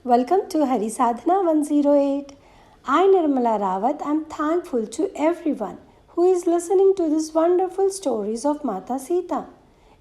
Welcome to Hari Sadhana 108. I, Nirmala Rawat, am thankful to everyone who is listening to these wonderful stories of Mata Sita.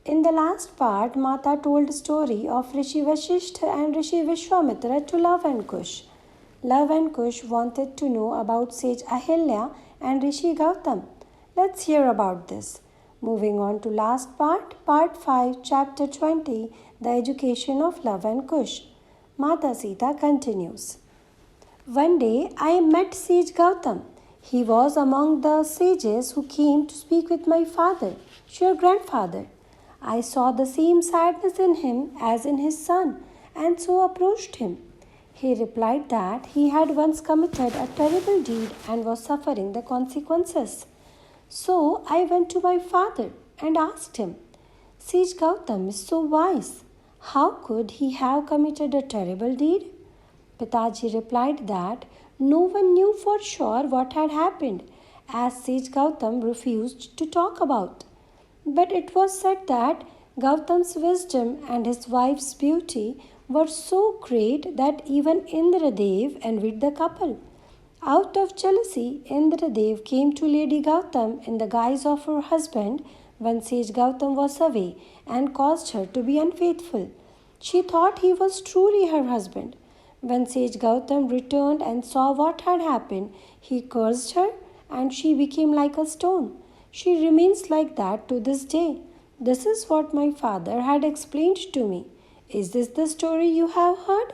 In the last part, Mata told a story of Rishi Vasishtha and Rishi Vishwamitra to Love and Kush. Love and Kush wanted to know about Sage Ahilya and Rishi Gautam. Let's hear about this. Moving on to last part 5, chapter 20, the education of Love and Kush. Mata Sita continues. One day I met Sage Gautam. He was among the sages who came to speak with my father, your grandfather. I saw the same sadness in him as in his son, and so approached him. He replied that he had once committed a terrible deed and was suffering the consequences. So I went to my father and asked him, Sage Gautam is so wise. How could he have committed a terrible deed? Pitaji replied that no one knew for sure what had happened, as Sage Gautam refused to talk about. But it was said that Gautam's wisdom and his wife's beauty were so great that even Indradev envied the couple. Out of jealousy, Indradev came to Lady Gautam in the guise of her husband when Sage Gautam was away and caused her to be unfaithful. She thought he was truly her husband. When Sage Gautam returned and saw what had happened, he cursed her and she became like a stone. She remains like that to this day. This is what my father had explained to me. Is this the story you have heard?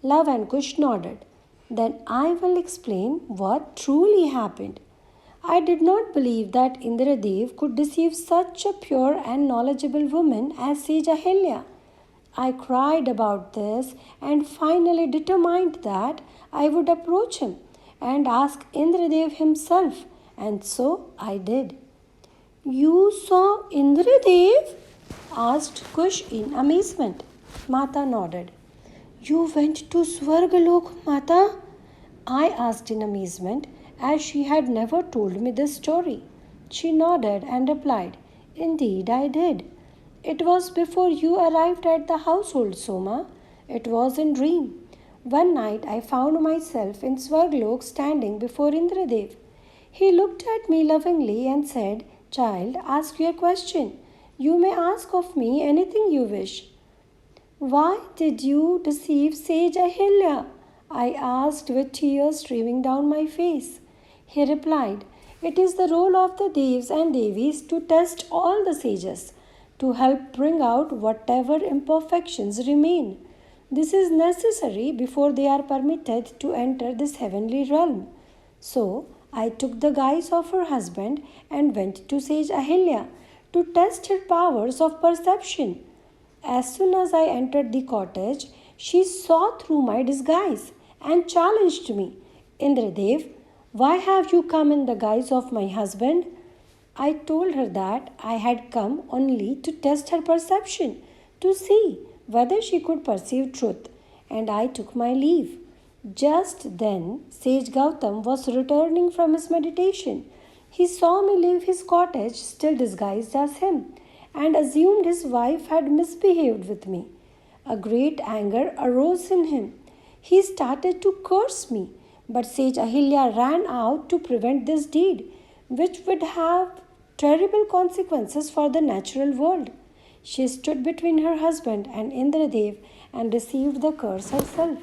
Love and Kush nodded. Then I will explain what truly happened. I did not believe that Indradev could deceive such a pure and knowledgeable woman as Sage Ahilya. I cried about this and finally determined that I would approach him and ask Indradev himself, and so I did. You saw Indradev? Asked Kush in amazement. Mata nodded. You went to Swargalok, Mata? I asked in amazement, as she had never told me this story. She nodded and replied, Indeed, I did. It was before you arrived at the household, Soma. It was in dream. One night I found myself in Swargalok standing before Indradev. He looked at me lovingly and said, Child, ask your question. You may ask of me anything you wish. Why did you deceive Sage Ahilya? I asked with tears streaming down my face. He replied, It is the role of the Devs and Devis to test all the sages, to help bring out whatever imperfections remain. This is necessary before they are permitted to enter this heavenly realm. So, I took the guise of her husband and went to Sage Ahilya to test her powers of perception. As soon as I entered the cottage, she saw through my disguise and challenged me. Indradev, why have you come in the guise of my husband? I told her that I had come only to test her perception, to see whether she could perceive truth, and I took my leave. Just then, Sage Gautam was returning from his meditation. He saw me leave his cottage still disguised as him, and assumed his wife had misbehaved with me. A great anger arose in him. He started to curse me, but Sage Ahilya ran out to prevent this deed, which would have terrible consequences for the natural world. She stood between her husband and Indradev and received the curse herself.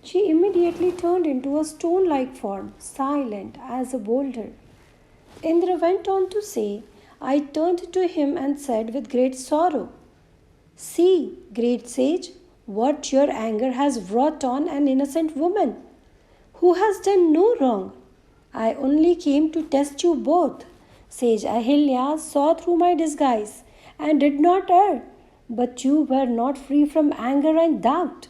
She immediately turned into a stone-like form, silent as a boulder. Indra went on to say, I turned to him and said with great sorrow, See, great sage, what your anger has wrought on an innocent woman who has done no wrong. I only came to test you both. Sage Ahilya saw through my disguise and did not err, but you were not free from anger and doubt.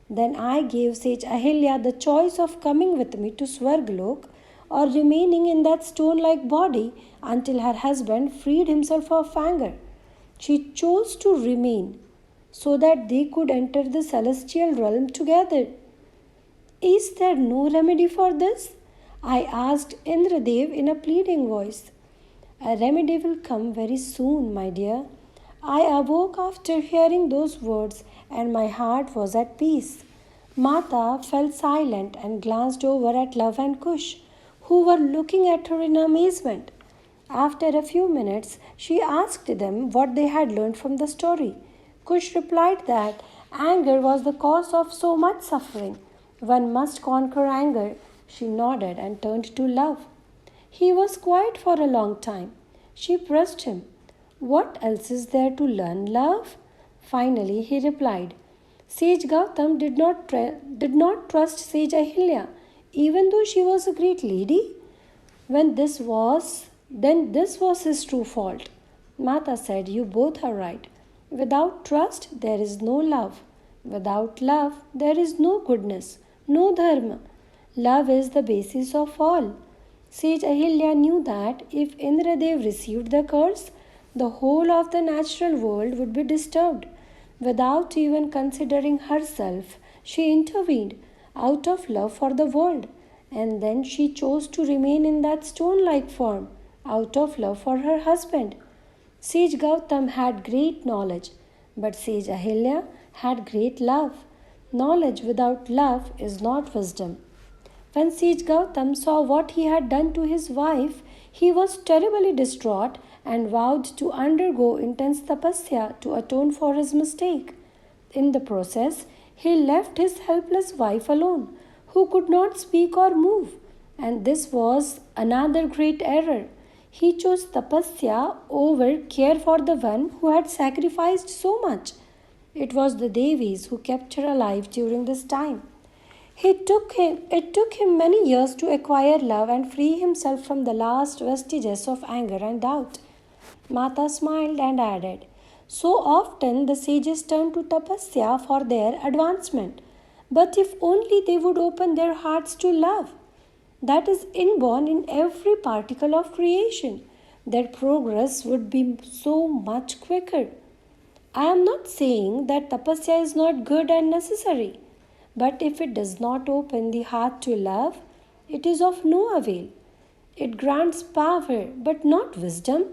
Then I gave Sage Ahilya the choice of coming with me to Swargalok or remaining in that stone-like body until her husband freed himself of anger. She chose to remain so that they could enter the celestial realm together. Is there no remedy for this? I asked Indradev in a pleading voice. A remedy will come very soon, my dear. I awoke after hearing those words and my heart was at peace. Mata fell silent and glanced over at Love and Kush, who were looking at her in amazement. After a few minutes, she asked them what they had learned from the story. Kush replied that anger was the cause of so much suffering. One must conquer anger. She nodded and turned to Love. He was quiet for a long time. She pressed him. What else is there to learn, Love? Finally, he replied. Sage Gautam did not trust Sage Ahilya, even though she was a great lady. Then this was his true fault. Mata said, You both are right. Without trust, there is no love. Without love, there is no goodness, no dharma. Love is the basis of all. Sage Ahilya knew that if Indradev received the curse, the whole of the natural world would be disturbed. Without even considering herself, she intervened out of love for the world, and then she chose to remain in that stone like form out of love for her husband. Sage Gautam had great knowledge, but Sage Ahilya had great love. Knowledge without love is not wisdom. When Sage Gautam saw what he had done to his wife, he was terribly distraught and vowed to undergo intense tapasya to atone for his mistake. In the process, he left his helpless wife alone, who could not speak or move, and this was another great error. He chose tapasya over care for the one who had sacrificed so much. It was the Devis who kept her alive during this time. It took him many years to acquire love and free himself from the last vestiges of anger and doubt. Mata smiled and added, So often the sages turn to tapasya for their advancement. But if only they would open their hearts to love, that is inborn in every particle of creation, their progress would be so much quicker. I am not saying that tapasya is not good and necessary, but if it does not open the heart to love, it is of no avail. It grants power but not wisdom,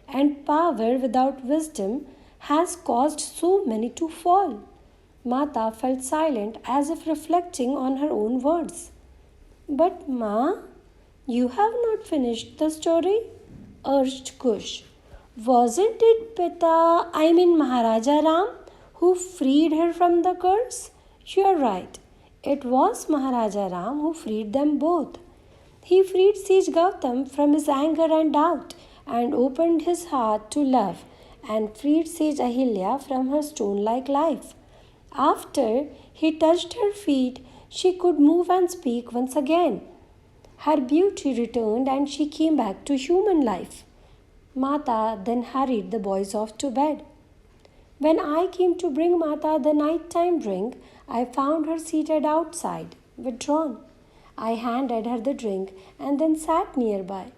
and power without wisdom has caused so many to fall. Mata felt silent as if reflecting on her own words. But Ma, you have not finished the story, urged Kush. Wasn't it Maharaja Ram, who freed her from the curse? You're right. It was Maharaja Ram who freed them both. He freed Sage Gautam from his anger and doubt and opened his heart to love and freed Sage Ahilya from her stone-like life. After he touched her feet, she could move and speak once again. Her beauty returned and she came back to human life. Mata then hurried the boys off to bed. When I came to bring Mata the night-time drink, I found her seated outside, withdrawn. I handed her the drink and then sat nearby.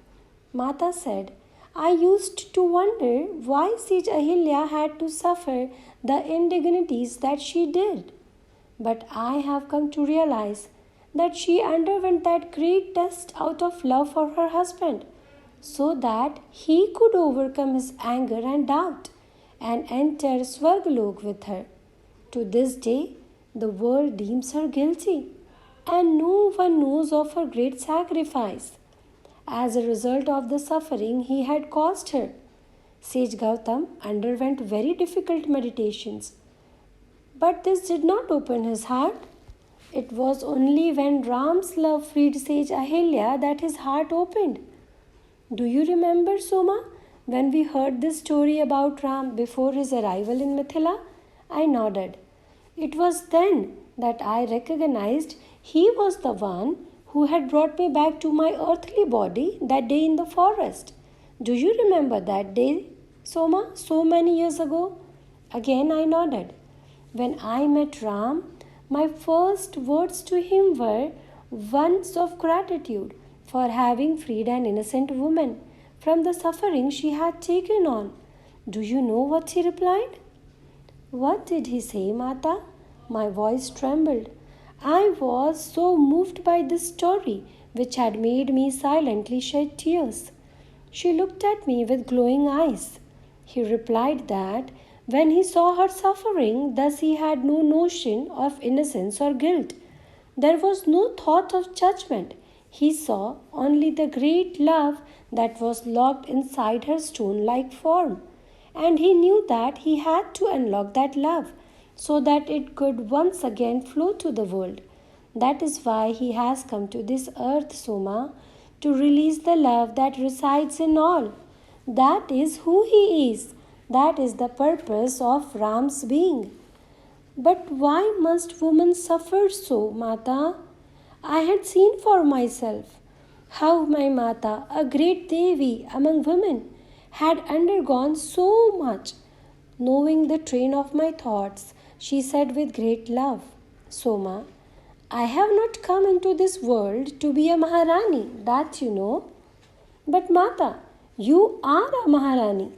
Mata said, I used to wonder why Sage Ahilya had to suffer the indignities that she did. But I have come to realize that she underwent that great test out of love for her husband, so that he could overcome his anger and doubt and enter Swargalok with her. To this day, the world deems her guilty, and no one knows of her great sacrifice as a result of the suffering he had caused her. Sage Gautam underwent very difficult meditations, but this did not open his heart. It was only when Ram's love freed Sage Ahilya that his heart opened. Do you remember, Soma, when we heard this story about Ram before his arrival in Mithila? I nodded. It was then that I recognized he was the one who had brought me back to my earthly body that day in the forest. Do you remember that day, Soma, so many years ago? Again I nodded. When I met Ram, my first words to him were ones of gratitude for having freed an innocent woman from the suffering she had taken on. Do you know what he replied? What did he say, Mata? My voice trembled. I was so moved by this story, which had made me silently shed tears. She looked at me with glowing eyes. He replied that When he saw her suffering, thus he had no notion of innocence or guilt. There was no thought of judgment. He saw only the great love that was locked inside her stone like form. And he knew that he had to unlock that love so that it could once again flow to the world. That is why he has come to this earth, Soma, to release the love that resides in all. That is who he is. That is the purpose of Ram's being. But why must women suffer so, Mata? I had seen for myself how my Mata, a great Devi among women, had undergone so much. Knowing the train of my thoughts, she said with great love, Soma, I have not come into this world to be a Maharani, that you know. But Mata, you are a Maharani,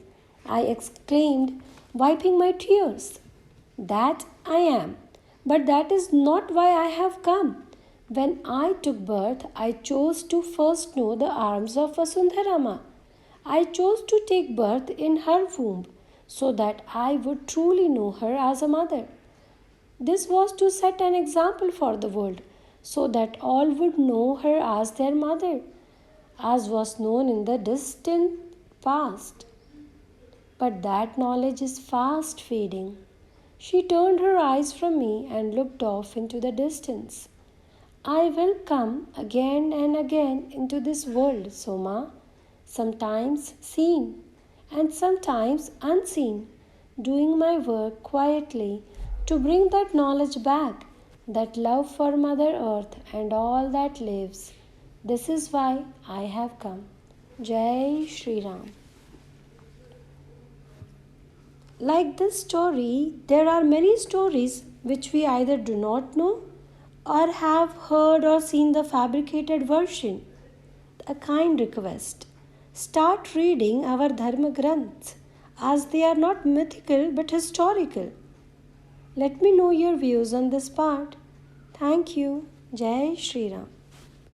I exclaimed, wiping my tears. That I am, but that is not why I have come. When I took birth, I chose to first know the arms of Vasundharama. I chose to take birth in her womb so that I would truly know her as a mother. This was to set an example for the world so that all would know her as their mother, as was known in the distant past. But that knowledge is fast fading. She turned her eyes from me and looked off into the distance. I will come again and again into this world, Soma, sometimes seen and sometimes unseen, doing my work quietly to bring that knowledge back, that love for Mother Earth and all that lives. This is why I have come. Jai Shri Ram. Like this story, there are many stories which we either do not know or have heard or seen the fabricated version. A kind request. Start reading our Dharma Granths as they are not mythical but historical. Let me know your views on this part. Thank you. Jai Shri Ram.